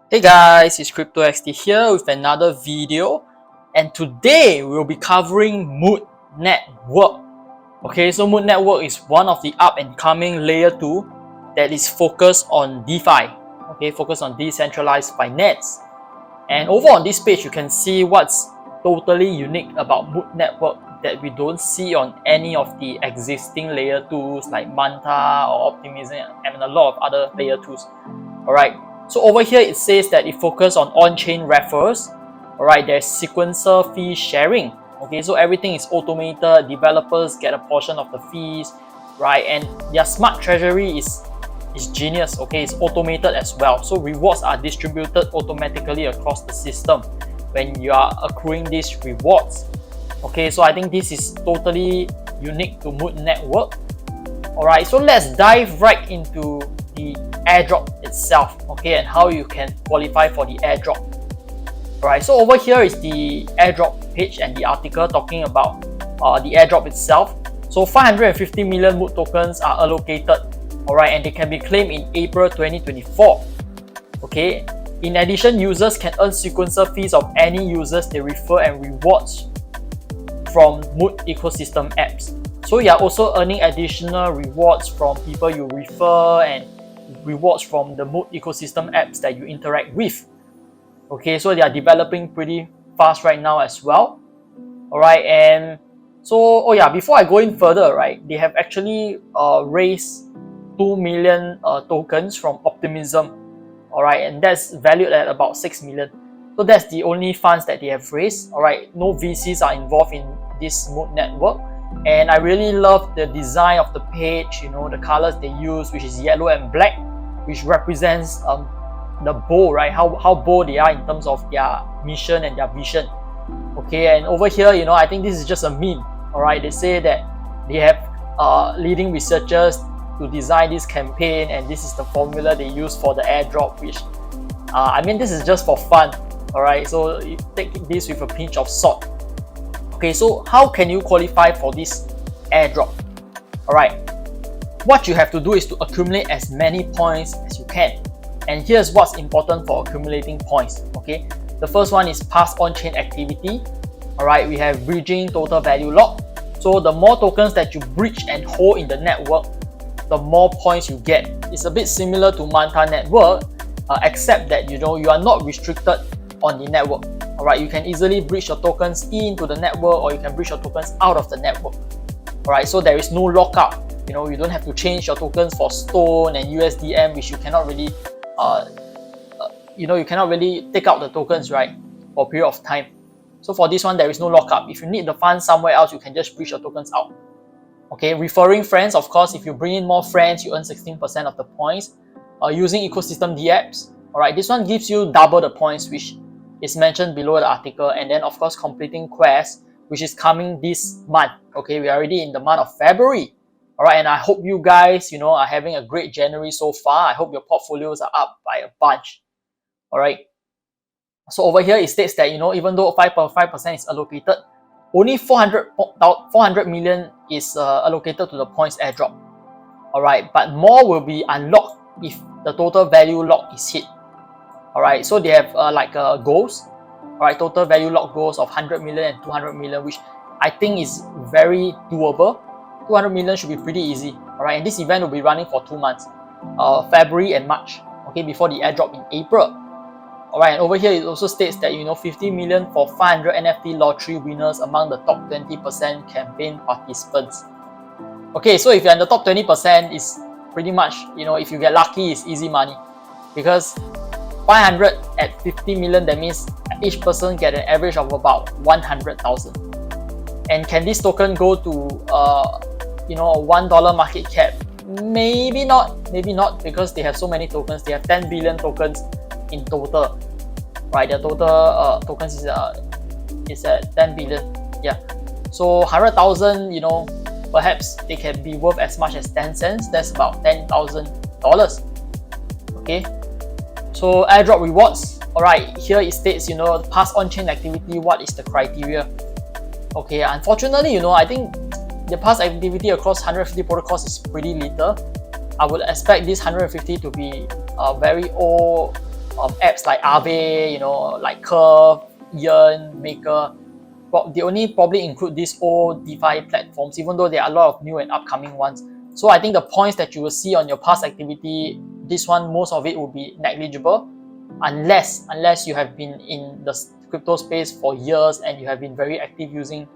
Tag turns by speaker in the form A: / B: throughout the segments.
A: Hey guys, it's CryptoXT here with another video, and today we'll be covering Mood Network. Okay, so Mood Network is one of the up and coming layer 2 that is focused on DeFi. Okay, focused on decentralized finance. And over on this page, you can see what's totally unique about Mood Network that we don't see on any of the existing layer 2s like Manta or Optimism and a lot of other layer 2s. Alright. So over here it says that it focuses on on-chain referrals. Alright, there's sequencer fee sharing. Okay, so everything is automated. Developers get a portion of the fees, right? And their smart treasury is genius. Okay, it's automated as well. So rewards are distributed automatically across the system when you are accruing these rewards. Okay, so I think this is totally unique to Mood Network. Alright, so let's dive right into the airdrop itself, okay, and how you can qualify for the airdrop. Alright, so over here is the airdrop page and the article talking about the airdrop itself. So 550 million Mood tokens are allocated, alright, and they can be claimed in April 2024. Okay, in addition, users can earn sequencer fees of any users they refer and rewards from Mood ecosystem apps. So you are also earning additional rewards from people you refer and rewards from the Mood ecosystem apps that you interact with. Okay, so they are developing pretty fast right now as well. Alright, and so, before I go in further, right, they have actually raised 2 million tokens from Optimism. Alright, and that's valued at about 6 million. So that's the only funds that they have raised. Alright, no VCs are involved in this Mood Network. And I really love the design of the page, you know, the colors they use, which is yellow and black, which represents the bold, right? How bold they are in terms of their mission and their vision. Okay, and over here, you know, I think this is just a meme. Alright, they say that they have leading researchers to design this campaign, and this is the formula they use for the airdrop, which I mean, this is just for fun. Alright, so you take this with a pinch of salt. Okay, so how can you qualify for this airdrop? Alright, what you have to do is to accumulate as many points as you can. And here's what's important for accumulating points. Okay, the first one is past on-chain activity. Alright, we have bridging total value lock. So the more tokens that you bridge and hold in the network, the more points you get. It's a bit similar to Manta network, except that you are not restricted on the network. Alright, you can easily bridge your tokens into the network, or you can bridge your tokens out of the network. Alright, so there is no lockup. You don't have to change your tokens for Stone and USDM, which you cannot really, you cannot really take out the tokens, right, for a period of time. So for this one, there is no lockup. If you need the funds somewhere else, you can just bridge your tokens out. Okay, referring friends, of course, if you bring in more friends, you earn 16% of the points. Using ecosystem Dapps, alright, this one gives you double the points, which is mentioned below the article. And then of course completing quests, which is coming this month. Okay, we're already in the month of February. Alright, and I hope you guys are having a great January so far. I hope your portfolios are up by a bunch. Alright, so over here it states that even though 5.5% is allocated, only 400 million is allocated to the points airdrop. Alright, but more will be unlocked if the total value lock is hit. Alright, so they have goals. Alright, total value lock goals of 100 million and 200 million, which I think is very doable. 200 million should be pretty easy. Alright, and this event will be running for 2 months, February and March. Okay, before the airdrop in April. Alright, and over here it also states that 50 million for 500 NFT lottery winners among the top 20% campaign participants. Okay, so if you're in the top 20%, it's pretty much if you get lucky, it's easy money, because 500 at 50 million, that means each person get an average of about 100,000. And can this token go to a $1 market cap? Maybe not, because they have so many tokens. They have 10 billion tokens in total, right? Their total tokens is at 10 billion. Yeah, so 100,000, perhaps they can be worth as much as 10 cents. That's about $10,000. Okay, so airdrop rewards. Alright, here it states past on-chain activity. What is the criteria? Okay, unfortunately, I think the past activity across 150 protocols is pretty little. I would expect this 150 to be very old apps like Aave, you know, like Curve, Yearn, Maker. They only probably include these old DeFi platforms, even though there are a lot of new and upcoming ones. So I think the points that you will see on your past activity, this one, most of it will be negligible, unless you have been in the crypto space for years and you have been very active using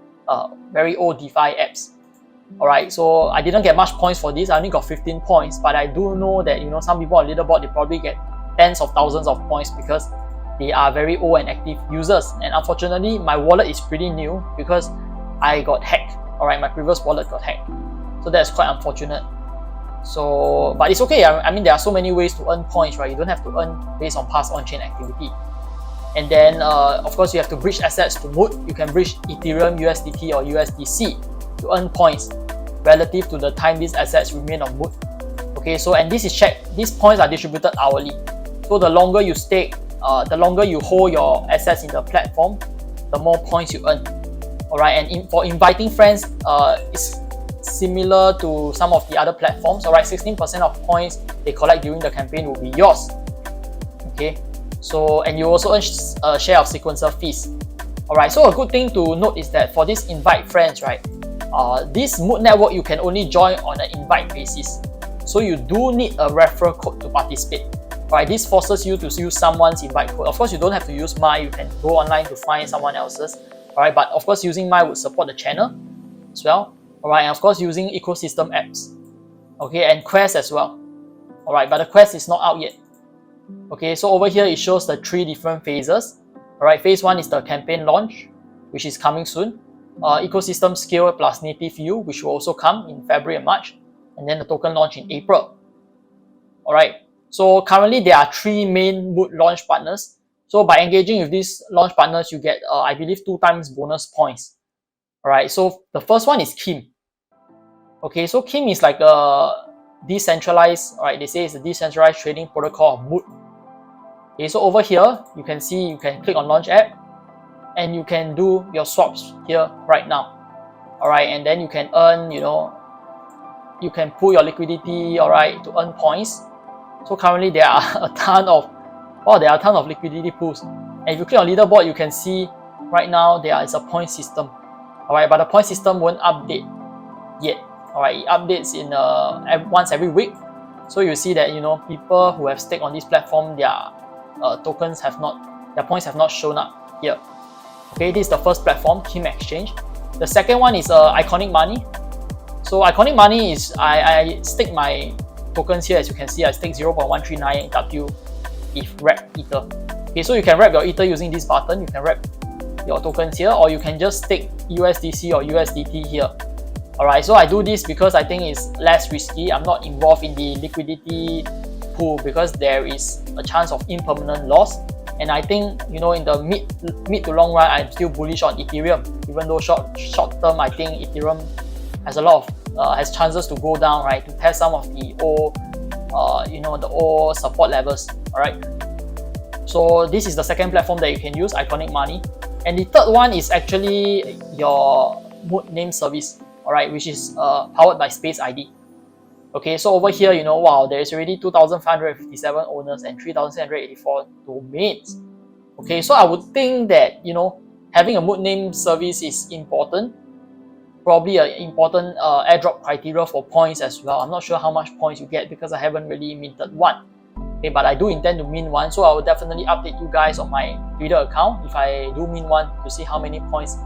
A: very old DeFi apps. Alright, so I didn't get much points for this. I only got 15 points, but I do know that, you know, some people on leaderboard, they probably get tens of thousands of points because they are very old and active users. And unfortunately, my wallet is pretty new because I got hacked. Alright, my previous wallet got hacked. So that's quite unfortunate. So, but it's okay. I mean, there are so many ways to earn points, right? You don't have to earn based on past on-chain activity. And then, of course, you have to bridge assets to Mood. You can bridge Ethereum, USDT, or USDC to earn points relative to the time these assets remain on Mood. Okay, so, and this is checked. These points are distributed hourly. So the longer you stake, the longer you hold your assets in the platform, the more points you earn. Alright, and for inviting friends, it's similar to some of the other platforms. Alright, 16% of points they collect during the campaign will be yours. Okay, so, and you also earn a share of sequencer fees. Alright, so a good thing to note is that for this invite friends, right, this Mood network you can only join on an invite basis. So you do need a referral code to participate. Alright, this forces you to use someone's invite code. Of course, you don't have to use mine. You can go online to find someone else's. Alright, but of course, using mine would support the channel as well. Alright, and of course, using ecosystem apps. Okay, and Quest as well. Alright, but the Quest is not out yet. Okay, so over here, it shows the 3 different phases. Alright, phase 1 is the campaign launch, which is coming soon. Ecosystem scale plus native view, which will also come in February and March. And then the token launch in April. Alright, so currently there are 3 main Mood launch partners. So by engaging with these launch partners, you get, I believe, 2 times bonus points. Alright, so the first one is Kim. Okay, so Kim is like a decentralized, alright, they say it's a decentralized trading protocol of Mood. Okay, so over here, you can see, you can click on launch app and you can do your swaps here right now. Alright, and then you can earn, you know, you can pull your liquidity, alright, to earn points. So currently there are a ton of liquidity pools. And if you click on leaderboard, you can see right now there is a point system. Alright, but the point system won't update yet. Alright, it updates in once every week. So you see that, you know, people who have staked on this platform, their their points have not shown up here. Okay, this is the first platform, Kim Exchange. The second one is Iconic Money. So Iconic Money is, I stake my tokens here. As you can see, I stake 0.139 W if wrap Ether. Okay, so you can wrap your Ether using this button. You can wrap your tokens here, or you can just stake USDC or USDT here. Alright, so I do this because I think it's less risky. I'm not involved in the liquidity pool because there is a chance of impermanent loss. And I think, you know, in the mid to long run, I'm still bullish on Ethereum. Even though short term, I think Ethereum has a lot of has chances to go down, right, to test some of the old, you know, the old support levels. Alright, so this is the second platform that you can use, Iconic Money. And the third one is actually your Mood name service, alright, which is powered by Space ID. Okay, so over here, you know, wow, there is already 2,557 owners and 3,784 domains. Okay, so I would think that, you know, having a Mood name service is important. Probably an important airdrop criteria for points as well. I'm not sure how much points you get because I haven't really minted one. Okay, but I do intend to mint one, so I will definitely update you guys on my Twitter account if I do mint one to see how many points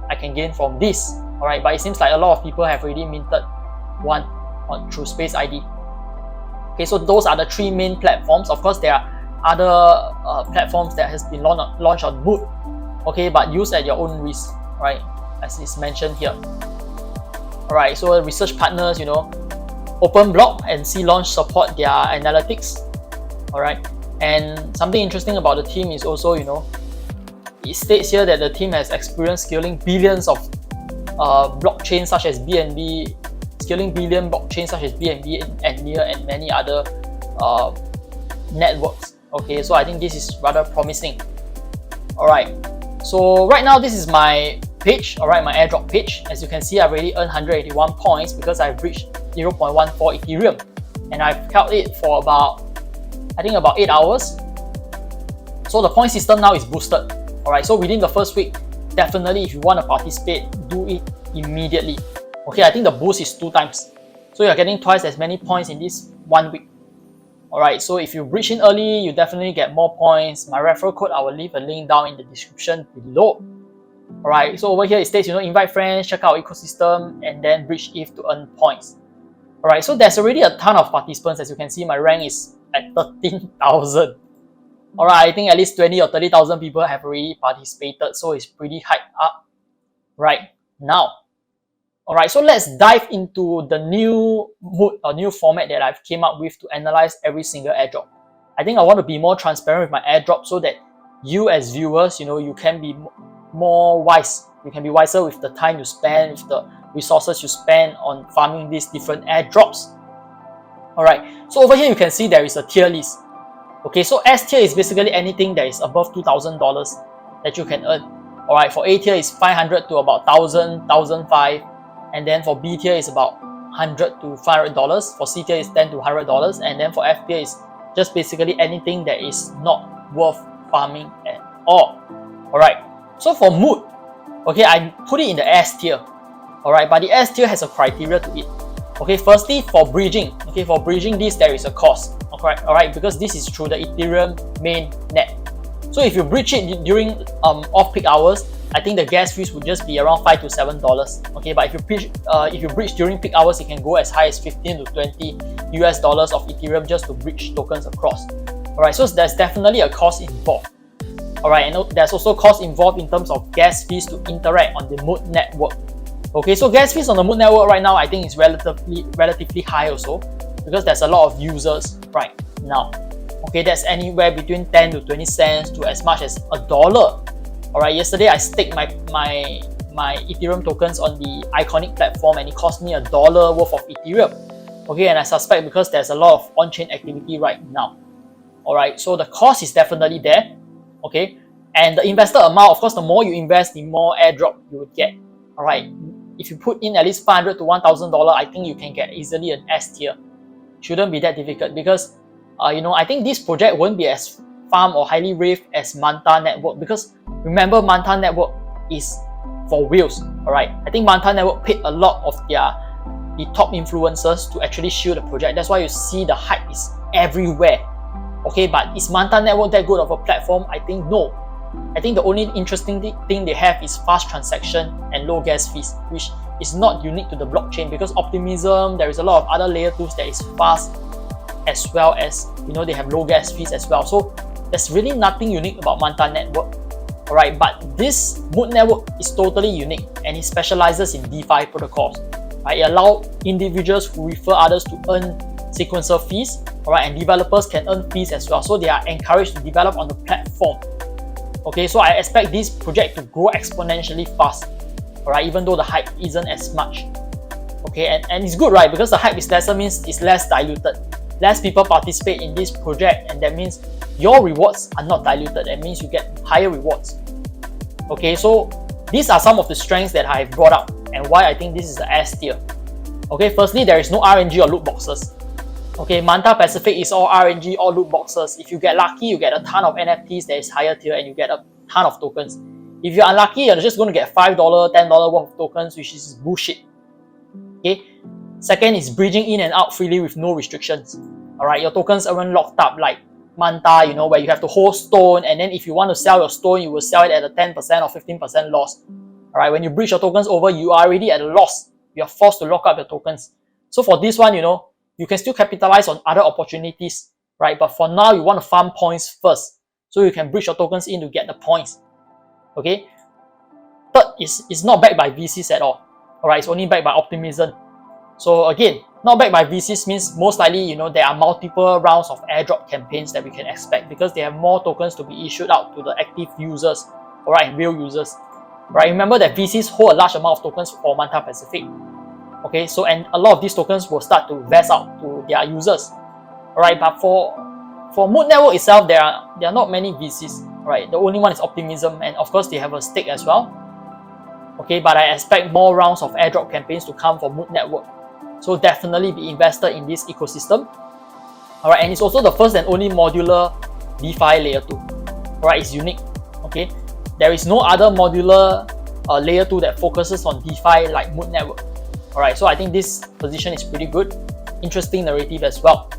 A: I can gain from this. Alright, but it seems like a lot of people have already minted one through Space ID. Okay, so those are the 3 main platforms. Of course, there are other platforms that has been launched on Mood. Okay, but use at your own risk, right? As is mentioned here. Alright, so research partners, you know, OpenBlock and C-Launch support their analytics. Alright, and something interesting about the team is also, you know, it states here that the team has experienced scaling billions of blockchains such as BNB, scaling billion blockchains such as BNB and Near and many other networks. Okay, so I think this is rather promising. Alright, so right now this is my page, alright, my airdrop page. As you can see, I've already earned 181 points because I've reached 0.14 Ethereum and I've held it for about, I think about 8 hours. So the point system now is boosted. Alright, so within the first week, definitely if you want to participate, do it immediately. Okay, I think the boost is 2 times. So you're getting twice as many points in this 1 week. Alright, so if you breach in early, you definitely get more points. My referral code, I will leave a link down in the description below. Alright, so over here it states, invite friends, check out ecosystem, and then breach if to earn points. Alright, so there's already a ton of participants. As you can see, my rank is at 13,000. Alright, I think at least 20 or 30,000 people have already participated, so it's pretty hyped up right now. Alright, so let's dive into the new mood or new format that I've came up with to analyze every single airdrop. I think I want to be more transparent with my airdrop so that you as viewers, you can be more wise. You can be wiser with the time you spend, with the resources you spend on farming these different airdrops. Alright, so over here you can see there is a tier list. Okay, so S tier is basically anything that is above $2,000 that you can earn. Alright, for A tier is 500 to about 1,000, 1,500. And then for B tier is about $100 to $500. For C tier is $10 to $100. And then for F tier is just basically anything that is not worth farming at all. Alright, so for mood, okay, I put it in the S tier. Alright, but the S tier has a criteria to it. Okay, firstly, for bridging. Okay, for bridging this, there is a cost. Okay, alright, because this is through the Ethereum mainnet. So if you bridge it during off-peak hours, I think the gas fees would just be around $5 to $7. Okay, but if you bridge during peak hours, it can go as high as 15 to 20 US dollars of Ethereum just to bridge tokens across. Alright, so there's definitely a cost involved. Alright, and there's also cost involved in terms of gas fees to interact on the Mood network. Okay, so gas fees on the Mood network right now, I think is relatively high also, because there's a lot of users right now. Okay, that's anywhere between 10 to 20 cents to as much as $1. Alright, yesterday I staked my Ethereum tokens on the Iconic platform and it cost me $1 worth of Ethereum. Okay, and I suspect because there's a lot of on-chain activity right now. Alright, so the cost is definitely there. Okay, and the investor amount, of course, the more you invest, the more airdrop you would get. Alright, if you put in at least $500 to $1,000, I think you can get easily an S tier. Shouldn't be that difficult because I think this project won't be as farm or highly raved as Manta network, because remember, Manta network is for whales. Alright, I think Manta network paid a lot of the top influencers to actually shield the project. That's why you see the hype is everywhere. Okay, but is Manta network that good of a platform? I think no. I think the only interesting thing they have is fast transaction and low gas fees, which is not unique to the blockchain, because Optimism, there is a lot of other layer 2s that is fast, as well as they have low gas fees as well. So there's really nothing unique about Manta network. Alright, but this Mood network is totally unique and it specializes in DeFi protocols. Right? It allows individuals who refer others to earn sequencer fees. Alright, and developers can earn fees as well. So they are encouraged to develop on the platform. Okay, so I expect this project to grow exponentially fast. Alright, even though the hype isn't as much. Okay, and it's good, right? Because the hype is lesser means it's less diluted. Less people participate in this project, and that means your rewards are not diluted. That means you get higher rewards. Okay, so these are some of the strengths that I have brought up and why I think this is the S tier. Okay, firstly, there is no RNG or loot boxes. Okay, Manta Pacific is all RNG, all loot boxes. If you get lucky, you get a ton of NFTs that is higher tier and you get a ton of tokens. If you're unlucky, you're just going to get $5, $10 worth of tokens, which is bullshit. Okay. Second is bridging in and out freely with no restrictions. Alright, your tokens aren't locked up like Manta, where you have to hold stone, and then if you want to sell your stone, you will sell it at a 10% or 15% loss. Alright, when you bridge your tokens over, you are already at a loss. You are forced to lock up your tokens. So for this one, you can still capitalize on other opportunities, right? But for now, you want to farm points first, so you can bridge your tokens in to get the points. Okay. Third is it's not backed by VCs at all. Alright, it's only backed by Optimism. So again, not backed by VCs means most likely, there are multiple rounds of airdrop campaigns that we can expect because they have more tokens to be issued out to the active users, alright, and real users. Right? Remember that VCs hold a large amount of tokens for Manta Pacific. Okay, so and a lot of these tokens will start to vest out to their users. Alright, but for Mood Network itself, there are not many VCs. Right? The only one is Optimism, and of course they have a stake as well. Okay, but I expect more rounds of airdrop campaigns to come for Mood Network. So definitely be invested in this ecosystem. Alright, and it's also the first and only modular DeFi layer 2. Alright, it's unique. Okay, there is no other modular layer 2 that focuses on DeFi like Mood Network. Alright, so I think this position is pretty good. Interesting narrative as well.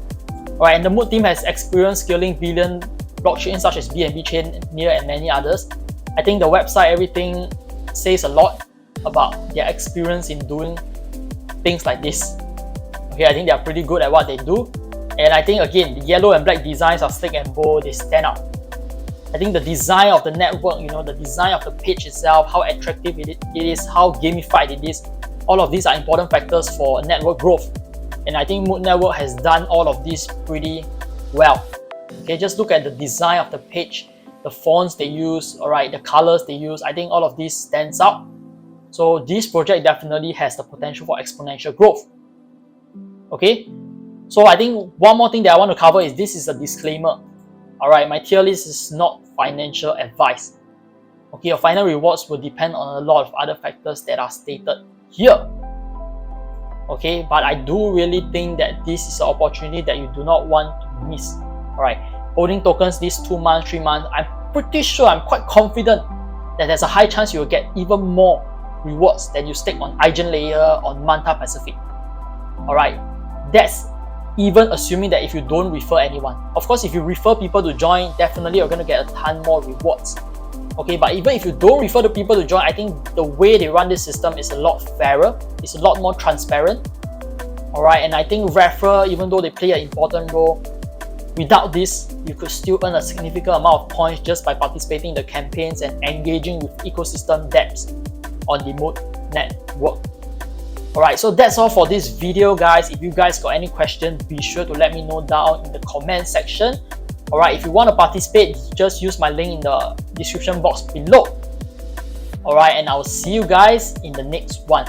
A: Alright, and the Mood team has experience scaling billion blockchains such as BNB Chain, Near, and many others. I think the website, everything says a lot about their experience in doing things like this. Okay, I think they are pretty good at what they do. And I think again, the yellow and black designs of Stick and Bow, they stand out. I think the design of the network, the design of the page itself, how attractive it is, how gamified it is, all of these are important factors for network growth. And I think Mood Network has done all of this pretty well. Okay, just look at the design of the page, the fonts they use, alright, the colors they use. I think all of this stands out. So this project definitely has the potential for exponential growth. Okay, so I think one more thing that I want to cover is this is a disclaimer. Alright, my tier list is not financial advice. Okay, your final rewards will depend on a lot of other factors that are stated here. Okay, but I do really think that this is an opportunity that you do not want to miss. Alright, holding tokens these 2 months, 3 months, I'm pretty sure, I'm quite confident that there's a high chance you will get even more rewards than you stake on Aigen layer on Manta Pacific. Alright, that's even assuming that if you don't refer anyone. Of course, if you refer people to join, definitely you're going to get a ton more rewards. Okay, but even if you don't refer the people to join, I think the way they run this system is a lot fairer, it's a lot more transparent. Alright, and I think referral, even though they play an important role, without this, you could still earn a significant amount of points just by participating in the campaigns and engaging with ecosystem Dapps on the Mood network. Alright, so that's all for this video, guys. If you guys got any questions, be sure to let me know down in the comment section. Alright, if you want to participate, just use my link in the description box below. Alright, and I'll see you guys in the next one.